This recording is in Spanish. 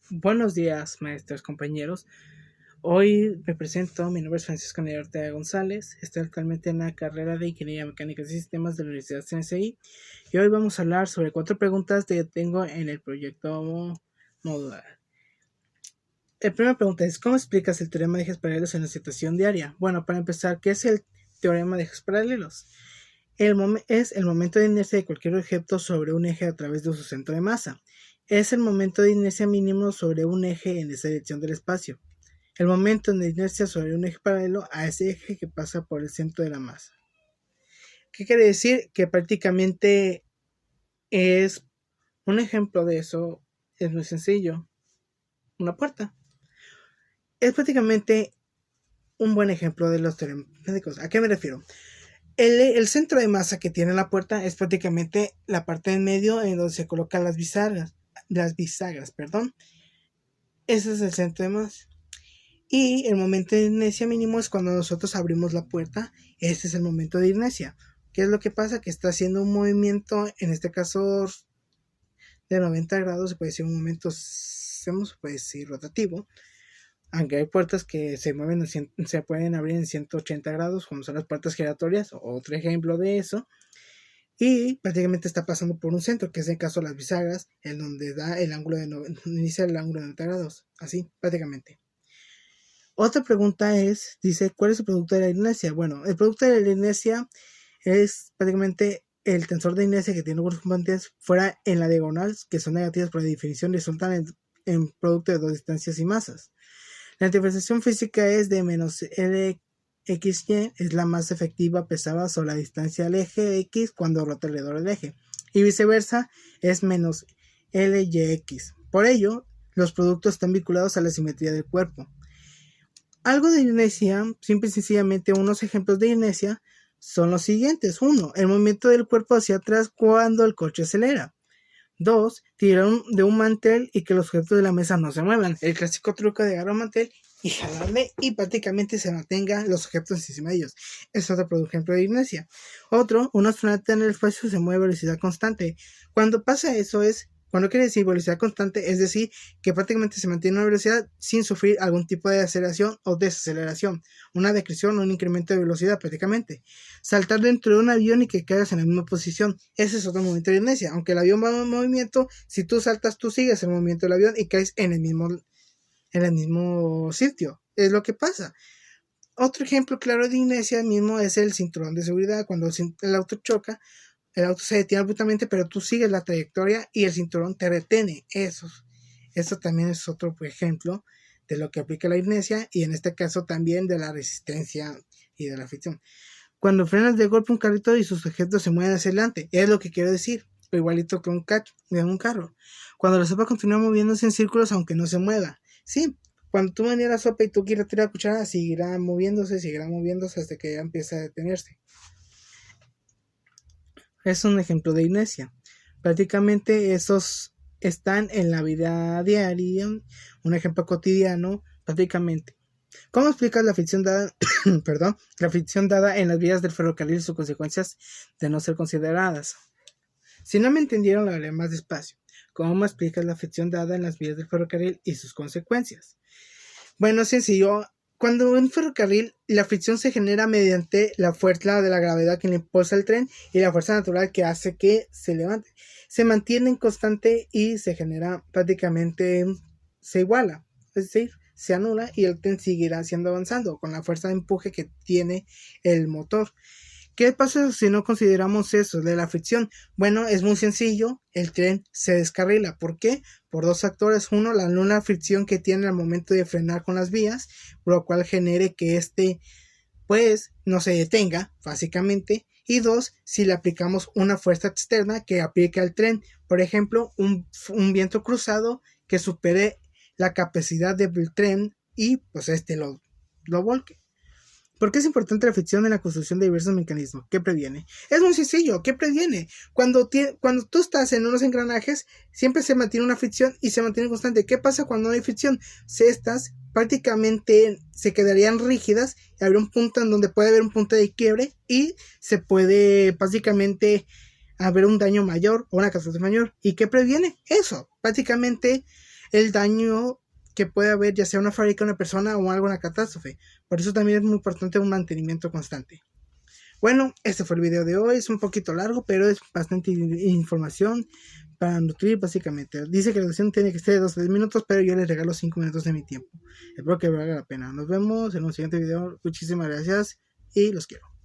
Buenos días, maestros, compañeros. Hoy me presento, mi nombre es Francisco Ney Ortega González, estoy actualmente en la carrera de Ingeniería Mecánica y Sistemas de la Universidad CNCI y hoy vamos a hablar sobre 4 preguntas que tengo en el proyecto modular. La primera pregunta es, ¿cómo explicas el teorema de ejes paralelos en la situación diaria? Bueno, para empezar, ¿qué es el teorema de ejes paralelos? Es el momento de inercia de cualquier objeto sobre un eje a través de su centro de masa. Es el momento de inercia mínimo sobre un eje en esa dirección del espacio. El momento de inercia sobre un eje paralelo a ese eje que pasa por el centro de la masa. ¿Qué quiere decir? Que prácticamente es un ejemplo de eso, es muy sencillo. Una puerta. Es prácticamente un buen ejemplo de los teoremas médicos. ¿A qué me refiero? El centro de masa que tiene la puerta es prácticamente la parte en medio en donde se colocan las bisagras, perdón. Ese es el centro de masa. Y el momento de inercia mínimo es cuando nosotros abrimos la puerta. Este es el momento de inercia. ¿Qué es lo que pasa? Que está haciendo un movimiento, en este caso de 90 grados, se puede decir un movimiento, se puede decir rotativo. Aunque hay puertas que se mueven, se pueden abrir en 180 grados, como son las puertas giratorias, otro ejemplo de eso. Y prácticamente está pasando por un centro, que es el caso de las bisagras, en donde da el ángulo inicia el ángulo de 90 grados, así prácticamente. Otra pregunta es, dice, ¿cuál es el producto de la inercia? Bueno, el producto de la inercia es prácticamente el tensor de inercia que tiene los componentes fuera en la diagonal, que son negativas por definición, resultan en producto de dos distancias y masas. La interpretación física es de menos LXY, es la masa efectiva pesada sobre la distancia del eje X cuando rota alrededor del eje, y viceversa es menos LYX. Por ello, los productos están vinculados a la simetría del cuerpo. Algo de inercia, simple y sencillamente unos ejemplos de inercia son los siguientes. 1. El movimiento del cuerpo hacia atrás cuando el coche acelera. 2. Tirar de un mantel y que los objetos de la mesa no se muevan. El clásico truco de agarrar un mantel y jalarle y prácticamente se mantengan los objetos encima de ellos. Es otro ejemplo de inercia. Otro, un astronauta en el espacio se mueve a velocidad constante. Cuando pasa eso cuando quiere decir velocidad constante, es decir, que prácticamente se mantiene una velocidad sin sufrir algún tipo de aceleración o desaceleración, una decreción o un incremento de velocidad prácticamente. Saltar dentro de un avión y que caigas en la misma posición, ese es otro movimiento de inercia. Aunque el avión va en movimiento, si tú saltas, tú sigues el movimiento del avión y caes en el mismo sitio. Es lo que pasa. Otro ejemplo claro de inercia mismo es el cinturón de seguridad. Cuando el auto choca, el auto se detiene abruptamente, pero tú sigues la trayectoria y el cinturón te retiene. Eso también es otro ejemplo de lo que aplica la inercia y en este caso también de la resistencia y de la fricción. Cuando frenas de golpe un carrito y sus objetos se mueven hacia adelante, es lo que quiero decir, igualito que un carro. Cuando la sopa continúa moviéndose en círculos aunque no se mueva. Sí, cuando tú manejas la sopa y tú quieres tirar la cuchara, seguirá moviéndose hasta que ya empieza a detenerse. Es un ejemplo de inercia. Prácticamente esos están en la vida diaria, un ejemplo cotidiano, prácticamente. ¿Cómo explicas la fricción dada, la fricción dada en las vías del ferrocarril y sus consecuencias de no ser consideradas? Si no me entendieron, lo haré más despacio. ¿Cómo explicas la fricción dada en las vías del ferrocarril y sus consecuencias? Bueno, sencillo. Cuando en un ferrocarril la fricción se genera mediante la fuerza de la gravedad que le impulsa el tren y la fuerza natural que hace que se levante. Se mantiene en constante y se genera prácticamente, se iguala, es decir, se anula y el tren seguirá siendo avanzando con la fuerza de empuje que tiene el motor. ¿Qué pasa si no consideramos eso de la fricción? Bueno, es muy sencillo, el tren se descarrila. ¿Por qué? Por dos factores. Uno, la nula fricción que tiene al momento de frenar con las vías, por lo cual genere que pues, no se detenga, básicamente. Y dos, si le aplicamos una fuerza externa que aplique al tren, por ejemplo, un viento cruzado que supere la capacidad del tren y pues lo volque. ¿Por qué es importante la fricción en la construcción de diversos mecanismos? ¿Qué previene? Es muy sencillo. ¿Qué previene? Cuando tú estás en unos engranajes, siempre se mantiene una fricción y se mantiene constante. ¿Qué pasa cuando no hay fricción? Estas prácticamente se quedarían rígidas y habría un punto en donde puede haber un punto de quiebre y se puede básicamente haber un daño mayor o una catástrofe mayor. ¿Y qué previene? Eso. Prácticamente el daño que puede haber, ya sea una fábrica, una persona o alguna catástrofe. Por eso también es muy importante un mantenimiento constante. Bueno, este fue el video de hoy. Es un poquito largo, pero es bastante información para nutrir básicamente. Dice que la duración tiene que ser de 2 a 3 minutos, pero yo les regalo 5 minutos de mi tiempo. Espero que valga la pena. Nos vemos en un siguiente video. Muchísimas gracias y los quiero.